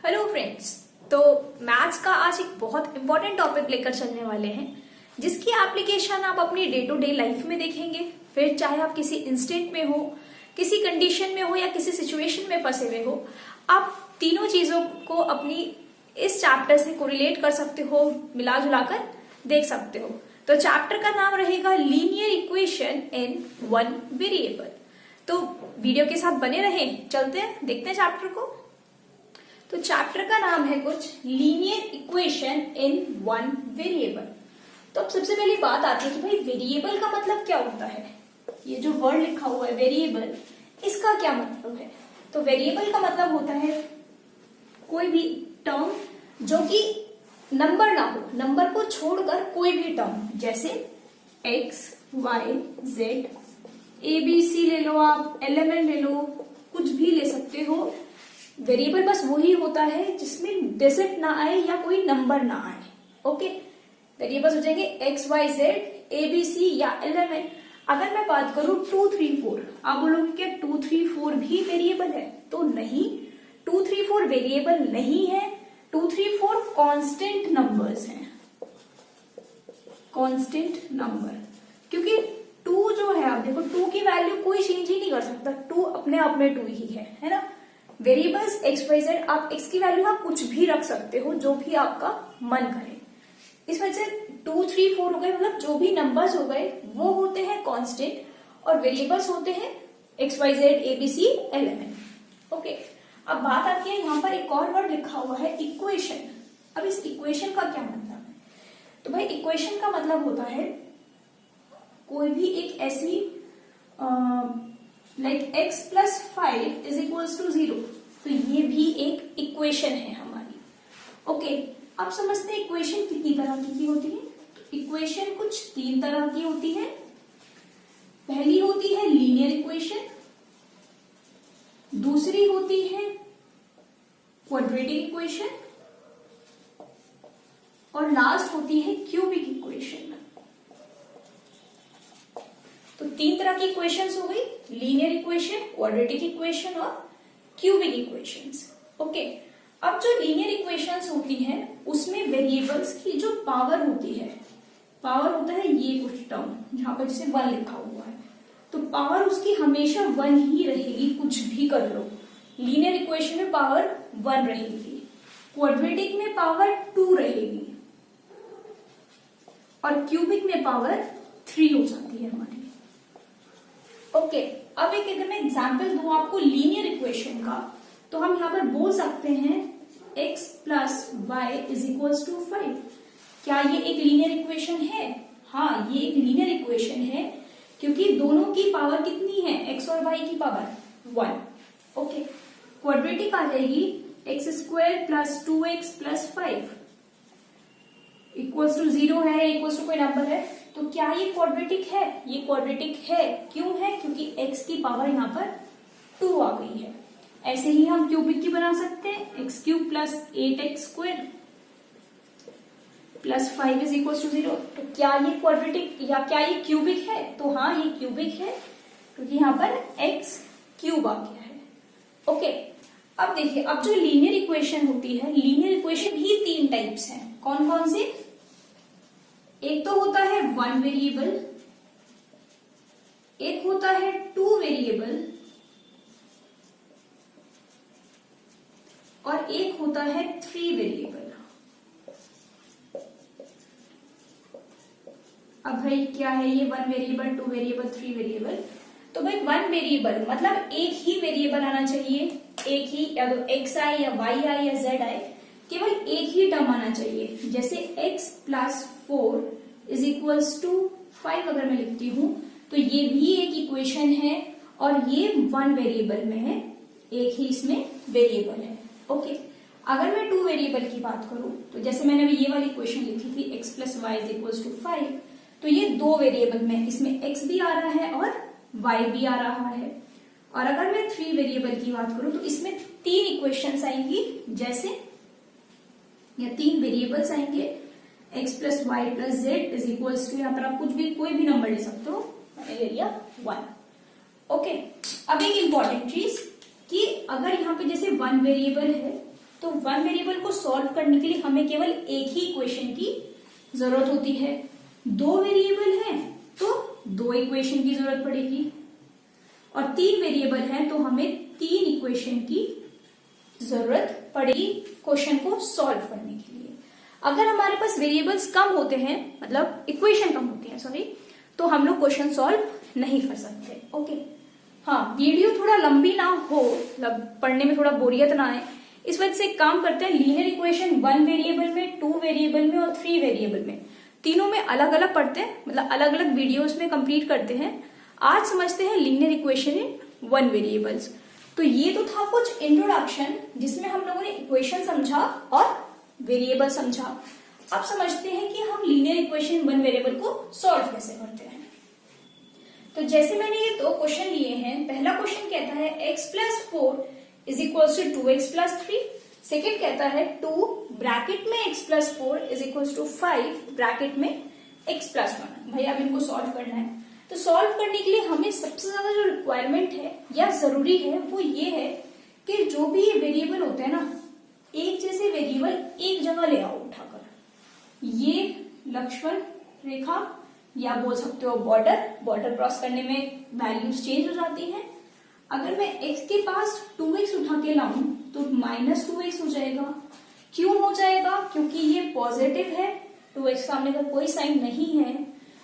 Hello friends. तो maths का आज एक बहुत इंपॉर्टेंट टॉपिक लेकर चलने वाले हैं जिसकी एप्लीकेशन आप अपनी डे टू डे लाइफ में देखेंगे। फिर चाहे आप किसी इंस्टेंट में हो, किसी कंडीशन में हो या किसी सिचुएशन में फंसे हुए हो, आप तीनों चीजों को अपनी इस चैप्टर से कोरिलेट कर सकते हो, मिला जुला कर देख सकते हो। तो चैप्टर का नाम रहेगा linear equation in one variable. तो वीडियो के साथ बने रहें, चलते हैं देखते हैं चैप्टर को। तो चैप्टर का नाम है कुछ linear equation in one variable. तो अब सबसे पहली बात आती है कि भाई वेरिएबल का मतलब क्या होता है। ये जो वर्ड लिखा हुआ है वेरिएबल, इसका क्या मतलब है। तो वेरिएबल का मतलब होता है कोई भी टर्म जो कि नंबर ना हो, नंबर को छोड़कर कोई भी टर्म, जैसे X Y Z, A B C ले लो, आप एलिमेंट ले लो, कुछ भी ले सकते हो। वेरिएबल बस वही होता है जिसमें डिजिट ना आए या कोई नंबर ना आए। ओके, वेरिएबल्स हो जाएंगे X Y Z, A B C या एलिमेंट। अगर मैं बात करूं 2 3 4, आप बोलोगे क्या 2 3 4 भी वेरिएबल है? तो नहीं, 2 3 4 वेरिएबल नहीं है। 2 3 4 कांस्टेंट नंबर्स हैं, कांस्टेंट नंबर। क्योंकि 2 जो है, आप देखो 2 की वैल्यू कोई चेंज ही नहीं कर सकता, 2 अपने आप में 2 ही है ना। वेरिएबल्स एक्स वाई जेड, आप एक्स की वैल्यू आप कुछ भी रख सकते हो, जो भी आपका मन करे। इस वजह से 2 3 4 हो गए, मतलब जो भी नंबर्स हो गए वो होते हैं कांस्टेंट, और वेरिएबल्स होते हैं X Y Z A B C element. Okay, अब बात आती है यहाँ पर एक और वर्ड लिखा हुआ है इक्वेशन। अब इस इक्वेशन का क्या मतलब है? तो भाई इक्वेशन का मतलब होता है कोई भी एक ऐसी like x plus 5 is equals to 0, तो ये भी एक इक्वेशन है हमारी। ओके, अब समझते हैं इक्वेशन कितनी तरह की होती है। तो इक्वेशन कुछ 3 तरह की होती है। पहली होती है लीनियर इक्वेशन, दूसरी होती है क्वाड्रेटिक इक्वेशन, और लास्ट होती है क्यूबिक इक्वेशन। तो 3 तरह की इक्वेशंस हो गई, लीनियर इक्वेशन, क्वाड्रेटिक इक्वेशन और क्यूबिक इक्वेशंस। ओके, अब जो लीनियर इक्वेशंस होती हैं उसमें वेरिएबल्स की जो पावर होती है, पावर होता है ये कुछ टर्म जहां पर जैसे 1 लिखा हुआ है, तो पावर उसकी हमेशा 1 ही रहेगी, कुछ भी कर लो। लीनियर इक्वेशन में पावर 1 रहेगी, क्वाड्रेटिक में पावर 2 रहेगी, और क्यूबिक में पावर 3 हो जाती है हमारी। ओके, अब एक अगर मैं एग्जाम्पल दूं आपको लीनियर इक्वेशन का, तो हम यहां पर बोल सकते हैं x plus Y is equals to 5। क्या ये एक लीनियर इक्वेशन है? हाँ, ये एक लीनियर इक्वेशन है, क्योंकि दोनों की पावर कितनी है, x और y की पावर 1। ओके, क्वाड्रेटिक आ जाएगी X square plus 2x plus 5 equals to 0 है, इक्वल्स टू कोई नंबर है। तो क्या ये क्वाड्रेटिक है? ये क्वाड्रेटिक है। क्यों है? क्योंकि x की पावर यहाँ पर 2 आ गई है। ऐसे ही हम क्यूबिक की बना सकते हैं, X cube plus 8x square plus 5 is equal to 0। तो क्या ये क्वाड्रेटिक या क्या ये क्यूबिक है? तो हाँ, ये क्यूबिक है, क्योंकि यहाँ पर x क्यूब आ गया है। ओके, अब देखिए, अब जो लीनियर इक्वेशन होती है, लीनियर इक्वेशन ही 3 टाइप्स हैं। कौन कौन से? एक तो होता है 1 वेरिएबल, एक होता है 2 वेरिएबल, और एक होता है 3 वेरिएबल। अब भाई क्या है ये 1 वेरिएबल, 2 वेरिएबल, 3 वेरिएबल? तो भाई 1 वेरिएबल मतलब एक ही वेरिएबल आना चाहिए, एक ही, या तो x आए या y आए या z आए, केवल एक ही टर्म आना चाहिए। जैसे x plus 4 is equals to 5 अगर मैं लिखती हूं, तो ये भी एक इक्वेशन है, और ये 1 वेरिएबल में है, एक ही इसमें वेरिएबल है। ओके, अगर मैं 2 वेरिएबल की बात करूं, तो जैसे मैंने अभी ये वाली इक्वेशन लिखी थी x plus Y is equals to 5, तो ये 2 वेरिएबल में, इसमें x भी आ रहा है और y भी आ रहा है। और अगर मैं 3 वेरिएबल की बात करूं, तो इसमें 3 इक्वेशंस आएंगी, जैसे या 3 वेरिएबल्स आएंगे, x plus Y plus Z is equals to, यहाँ पर आप कुछ भी कोई भी नंबर ले सकते हो, मैंने ले लिया 1। ओके, अब एक इंपॉर्टेंट चीज कि अगर यहाँ पे जैसे 1 वेरिएबल है तो वन वेरिएबल को सॉल्व करने के लिए हमें केवल एक ही इक्वेशन की जरूरत होती है। दो वेरिएबल है तो दो इक्वेशन की जरूरत पड़ेगी, और तीन वेरिएबल है तो हमें तीन इक्वेशन की जरूरत पड़ेगी क्वेश्चन को सॉल्व करने के लिए। अगर हमारे पास वेरिएबल्स कम होते हैं, मतलब इक्वेशन कम होती है सॉरी, तो हम लोग क्वेश्चन सॉल्व नहीं कर सकते। ओके, हाँ, वीडियो थोड़ा लंबी ना हो, मतलब पढ़ने में थोड़ा बोरियत ना आए, इस वजह से एक काम करते हैं, लीनियर इक्वेशन वन वेरिएबल में, टू वेरिएबल में और थ्री वेरिएबल में, तीनों में अलग अलग पढ़ते हैं, मतलब अलग अलग वीडियोस में कंप्लीट करते हैं। आज समझते हैं linear equation in one variables. तो ये तो था कुछ इंट्रोडक्शन जिसमें हम लोगों ने इक्वेशन समझा और वेरिएबल समझा। अब समझते हैं कि हम लीनियर इक्वेशन वन वेरिएबल को सॉल्व कैसे करते हैं। तो जैसे मैंने ये दो क्वेश्चन लिए हैं, पहला क्वेश्चन कहता है x plus 4 is equal to 2x plus 3। Second कहता है 2 ब्रैकेट में x plus 4 is equal to 5 bracket में x प्लस 1। भाई अब इनको सॉल्व करना है। तो सॉल्व करने के लिए हमें सबसे ज्यादा जो रिक्वायरमेंट है या जरूरी है वो ये है कि जो भी वेरिएबल होते हैं ना, एक जैसे वेरिएबल एक जगह ले आओ उठाकर। ये लक्ष्मण रेखा या बोल सकते हो बॉर्डर क्रॉस करने में वैल्यूज चेंज हो जाती हैं। अगर मैं x के पास 2x उठा के लाऊं तो -2x हो जाएगा। क्यों हो जाएगा? क्योंकि ये पॉजिटिव है, 2x सामने का कोई साइन नहीं है,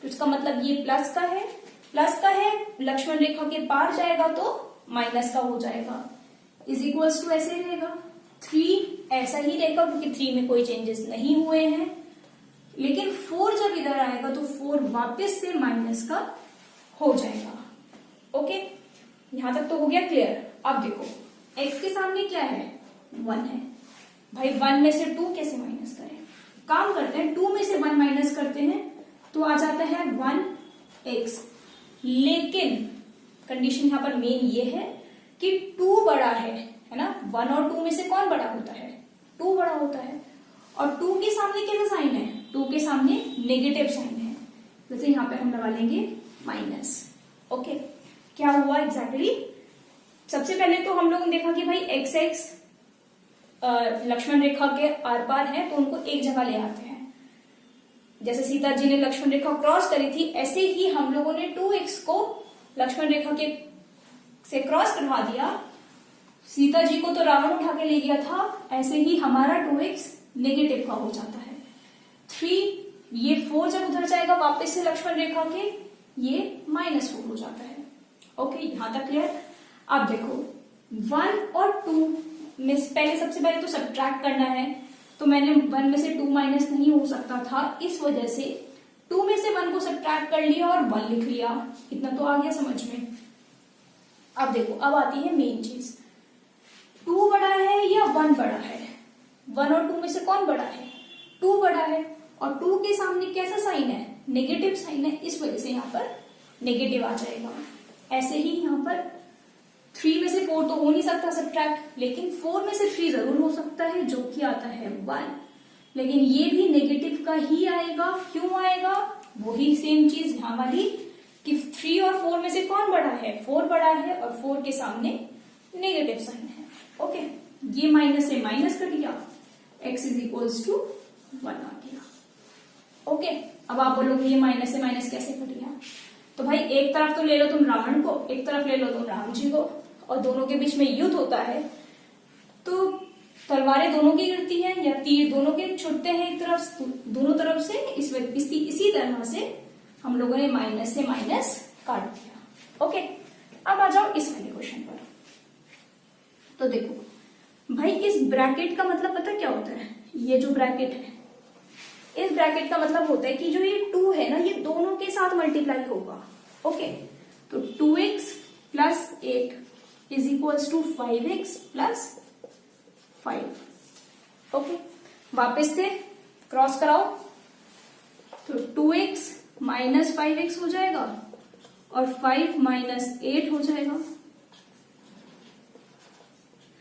तो इसका मतलब ये प्लस का है, लक्ष्मण रेखा के पार जाएगा तो माइनस का हो जाएगा। इज इक्वल्स टू ऐसे रहेगा। 3 ऐसा ही रहेगा क्योंकि 3 में कोई चेंजेस नहीं हुए हैं। लेकिन 4 जब इधर आएगा तो 4 वापस से माइनस का हो जाएगा। ओके, यहां तक तो हो गया क्लियर। अब देखो x के सामने क्या है? 1 है। भाई 1 में से 2 कैसे माइनस करें? काम करते हैं, 2 में से 1 माइनस करते हैं तो आ जाता है 1x। लेकिन कंडीशन यहां पर मेन ये है कि 2 बड़ा है ना। 1 और 2 में से कौन बड़ा होता है? 2 बड़ा होता है। और 2 के सामने कैसा साइन है? 2 के सामने नेगेटिव साइन है, जैसे यहां पे हम लगा लेंगे माइनस। ओके, क्या हुआ एग्जैक्टली? सबसे पहले तो हम लोगों ने देखा कि भाई x लक्ष्मण रेखा के आर पार है तो उनको एक जगह ले आते हैं। जैसे सीता जी ने लक्ष्मण रेखा क्रॉस करी थी, ऐसे ही हम लोगों ने 2x को लक्ष्मण रेखा के से क्रॉस करवा दिया। सीता जी को तो रावण उठा के ले गया था, ऐसे ही हमारा 2x नेगेटिव का हो जाता है। 3 ये 4 जब उधर जाएगा वापस से लक्ष्मण रेखा के, ये -4 हो जाता है। ओके, यहां तक क्लियर। अब देखो 1 और 2 में पहले सबसे पहले तो सब्ट्रैक्ट करना है, तो मैंने 1 में से 2 माइनस नहीं हो सकता था, इस वजह से 2 में से 1 को सब्ट्रैक्ट कर लिया और 1 लिख लिया। इतना तो आ गया समझ में। अब देखो, अब आती है मेन चीज, 2 बड़ा है या 1 बड़ा है? 1 और 2 में से कौन बड़ा है? 2 बड़ा है। और 2 के सामने कैसा साइन है? नेगेटिव साइन है, इस वजह से यहाँ पर नेगेटिव आ जाएगा। ऐसे ही यहाँ पर 3 में से 4 तो हो नहीं सकता सब्ट्रैक्ट, लेकिन 4 में से 3 जरूर हो सकता है, जो कि आता है 1। लेकिन ये भी नेगेटिव का ही आएगा। क्यों आएगा? वही सेम चीज यहाँ वाली कि 3 और 4 में से कौन बड़ा है? 4 बड़ा है, और 4 के सामने नेगेटिव साइन है। ओके, ये माइनस से माइनस कट गया, x इज इक्वल्स टू 1 आ गया। ओके, अब आप बोलोगे ये माइनस से माइनस कैसे कट गया? तो भाई एक तरफ तो ले लो तुम रावण को, एक तरफ ले लो तुम राम जी को, और दोनों के बीच में युद्ध होता है तो तलवारें दोनों की गिरती हैं या तीर दोनों के छुटते हैं एक तरफ, दोनों तरफ से। इसी तरह से हम लोगों ने माइनस से माइनस काट दिया। ओके, अब आ जाओ इस वाले क्वेश्चन पर। तो देखो भाई, इस ब्रैकेट का मतलब पता क्या होता है? ये जो ब्रैकेट है, इस ब्रैकेट का मतलब होता है कि जो ये 2 है ना, ये दोनों के साथ मल्टीप्लाई होगा। ओके, तो 2x plus 8 is equals to 5x plus 5। Okay, वापस से क्रॉस कराओ तो 2x माइनस 5x हो जाएगा और 5 माइनस 8 हो जाएगा।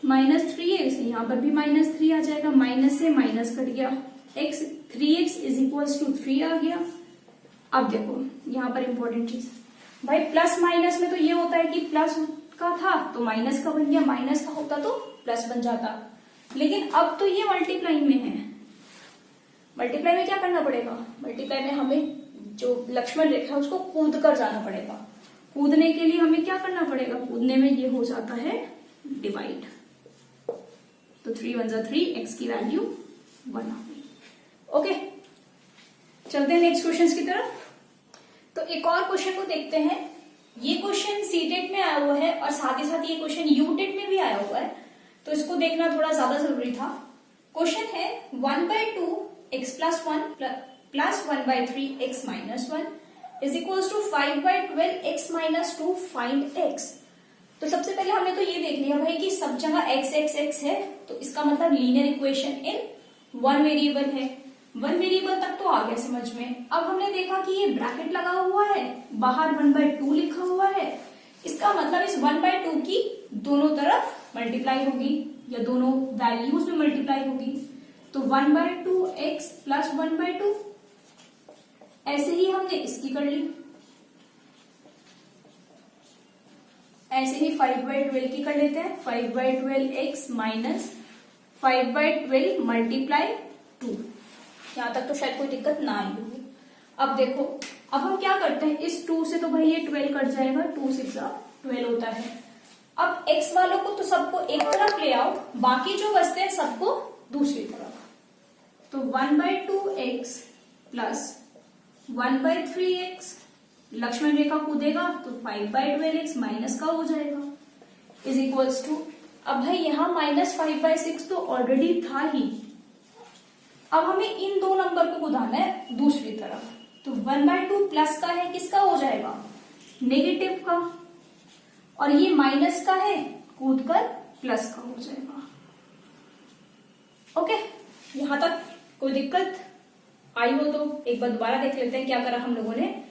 -3x, यहां पर भी -3 आ जाएगा, माइनस से माइनस कट गया, 3x इज इक्वल्स टू 3 आ गया। अब देखो यहां पर इंपॉर्टेंट चीज, भाई प्लस माइनस में तो ये होता है कि प्लस का था तो माइनस का बन गया, माइनस का होता तो प्लस बन जाता। लेकिन अब तो ये मल्टीप्लाई में है। मल्टीप्लाई में क्या करना पड़ेगा, मल्टीप्लाई में हमें जो लक्ष्मण रेखा है उसको कूद कर जाना पड़ेगा। कूदने के लिए हमें क्या करना पड़ेगा, कूदने में ये हो जाता है डिवाइड। तो 3 1 3, x की वैल्यू 1 आ गई। ओके, चलते हैं नेक्स्ट क्वेश्चन की तरफ। तो एक और क्वेश्चन को देखते हैं। ये क्वेश्चन सीटेट में आया हुआ है और साथ ही साथ ये क्वेश्चन यूटेट में भी आया हुआ है, तो इसको देखना थोड़ा ज्यादा जरूरी था। क्वेश्चन है 1/2 x plus 1 plus 1/3 x minus 1 is equals to 5/12 x minus 2 find x। तो सबसे पहले हमने तो ये देख लिया भाई कि सब जगह x x x है, तो इसका मतलब linear equation in one variable है। वन वेरिएबल तक तो आ गया समझ में। अब हमने देखा कि ये ब्रैकेट लगा हुआ है, बाहर 1/2 लिखा हुआ है, इसका मतलब इस 1/2 की दोनों तरफ मल्टीप्लाई होगी या दोनों वैल्यूज में मल्टीप्लाई होगी। तो 1/2 x प्लस 1/2, ऐसे ही हमने इसकी कर ली, ऐसे ही 5/12 की कर लेते हैं। 5/12 x माइनस 5/12 मल्टीप्लाई 2। यहां तक तो शायद कोई दिक्कत ना आई होगी। अब देखो, अब हम क्या करते हैं, इस 2 से तो भाई ये 12 कट जाएगा, 2 6 12 होता है। अब x वालों को तो सबको एक तरफ ले आओ, बाकी जो बचते हैं सबको दूसरी तरफ। तो 1/2 x प्लस 1/3 x, लक्ष्मण रेखा कूदेगा तो 5/12 x माइनस का हो जाएगा इज इक्वल्स टू, अब भाई यहां -5/6 तो ऑलरेडी था ही, अब हमें इन दो नंबर को कूदाना है दूसरी तरफ। तो 1/2 प्लस का है, किसका हो जाएगा, नेगेटिव का, और ये माइनस का है, कूदकर प्लस का हो जाएगा। ओके, यहां तक कोई दिक्कत आई हो तो एक बार दोबारा देख लेते हैं क्या करा हम लोगों ने।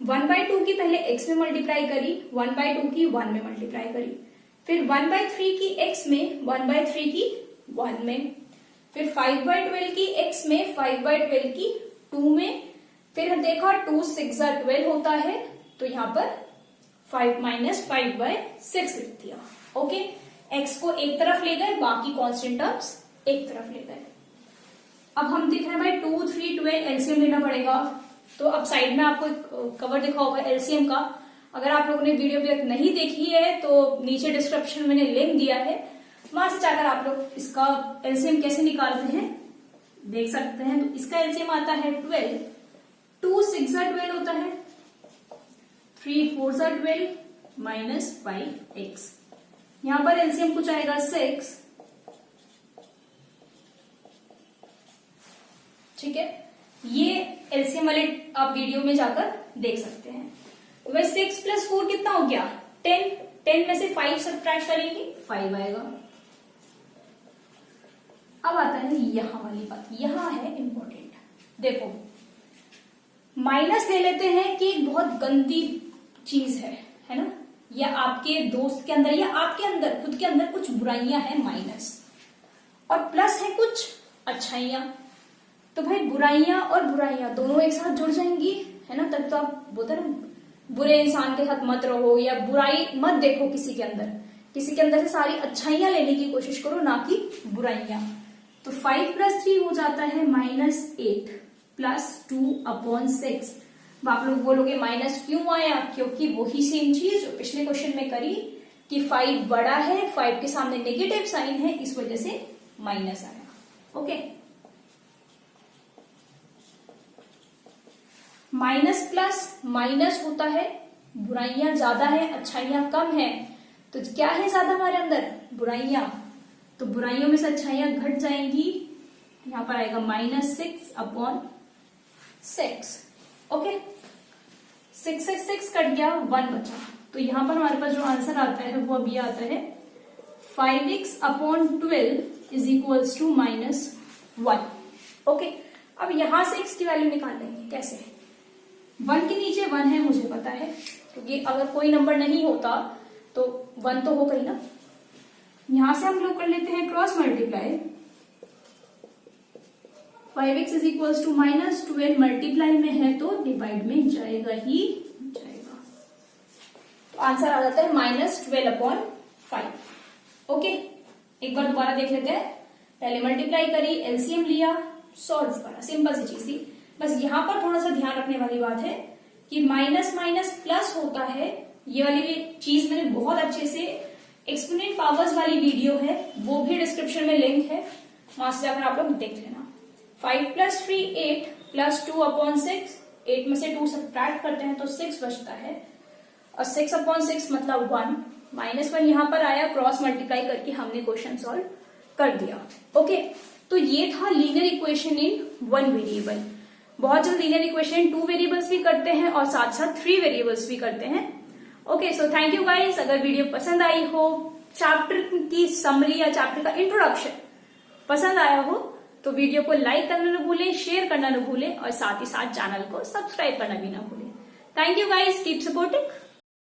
1/2 की पहले x में मल्टीप्लाई करी, 1/2 की 1 में मल्टीप्लाई करी, फिर 1/3 की x में, 1/3 की 1 में, फिर 5/12 की x में, 5/12 की 2 में, फिर देखा 2 6 12 होता है, तो यहां पर 5 माइनस 5/6 लिख दिया। ओके, x को एक तरफ ले गए, बाकी कांस्टेंट टर्म्स एक तरफ ले गए। अब हम देख रहे हैं भाई 2 3 12 एलसीएम लेना पड़ेगा। तो अब साइड में आपको एक कवर दिखा होगा एलसीएम का। अगर आप लोगों ने वीडियो अभी तक नहीं देखी है तो नीचे डिस्क्रिप्शन में मैंने लिंक दिया है, वहां से जाकर आप लोग इसका एलसीएम कैसे निकालते हैं देख सकते हैं। तो इसका एलसीएम आता है 12, 2 6 12 होता है, 3 4 12 माइनस 5x। यहां पर एलसीएम कुछ आएगा 6, ठीक है। ये एलसीएम वाले आप वीडियो में जाकर देख सकते हैं। तो वह 6 प्लस 4 कितना हो गया, 10। 10 में से 5 सब्ट्रैक्ट करेंगे, 5 आएगा। अब आता है यहां वाली बात, यहां है इंपॉर्टेंट। देखो, माइनस ले लेते हैं कि एक बहुत गंदी चीज है ना, या आपके दोस्त के अंदर या आपके अंदर खुद के अंदर कुछ बुराइयां हैं माइनस, और प्लस है कुछ अच्छाइयां। तो भाई बुराइयां और बुराइयां दोनों एक साथ जुड़ जाएंगी, है ना। तब तो आप बोलते ना, बुरे इंसान के साथ मत रहो या बुराई मत देखो किसी के अंदर, किसी के अंदर से सारी अच्छाइयां लेने की कोशिश करो, ना कि बुराइयां। तो 5 + 3 हो जाता है -8 प्लस 2/6। आप लोग बोलोगे माइनस क्यों आया, क्योंकि वही सेम चीज जो पिछले क्वेश्चन में करी कि 5 बड़ा है, 5 के सामने नेगेटिव साइन है, इस वजह से माइनस आया। ओके, माइनस प्लस माइनस होता है, बुराइयां ज्यादा है अच्छाइयां कम है, तो क्या है ज्यादा हमारे अंदर, बुराइयां। तो बुराइयों में से अच्छाइयां घट जाएंगी, यहां पर आएगा -6/6। ओके, 6 कट गया, 1 बचा। तो यहां पर हमारे पास जो आंसर आता है वो अभी आता है 5x/12 is equals to -1। Okay, अब यहां से x की वैल्यू निकाल लेंगे। कैसे, 1 के नीचे 1 है मुझे पता है, क्योंकि अगर कोई नंबर नहीं होता तो 1 तो होगा ही ना। यहां से हम लोग कर लेते हैं cross multiply, 5x is equals to -12 multiply में है तो डिवाइड में जाएगा ही जाएगा। तो आंसर आ जाता है -12/5। ओके, एक बार दोबारा देख लेते हैं। पहले मल्टीप्लाई करी, एलसीएम लिया, सॉल्व करा, सिंपल सी चीज थी। बस यहाँ पर थोड़ा सा ध्यान रखने वाली बात है कि माइनस माइनस प्लस होता है। ये वाली चीज मैंने बहुत अच्छे से एक्सपोनेंट पावर्स वाली वीडियो है, वो भी डिस्क्रिप्शन में लिंक है, वहां से जाकर आप लोग देख लेना। 5 + 3 8 + 2/6, 8 में से 2 सब्ट्रैक्ट करते हैं तो 6 बचता है, और 6/6 मतलब 1, -1 यहाँ पर आया, क्रॉस मल्टीप्लाई करके हमने क्वेश्चन सॉल्व कर दिया। ओके, तो ये था लीनियर इक्वेशन इन 1 वेरिएबल। बहुत जल्द लीनियर इक्वेशन 2 वेरिएबल्स भी करते हैं और साथ साथ 3 वेरिएबल्स भी करते हैं। Okay, so thank you guys. अगर वीडियो पसंद आई हो, चैप्टर की समरी या चैप्टर का इंट्रोडक्शन पसंद आया हो, तो वीडियो को लाइक करना न भूलें, शेयर करना न भूलें, और साथ ही साथ चैनल को सब्सक्राइब करना भी ना भूलें। Thank you guys, keep supporting.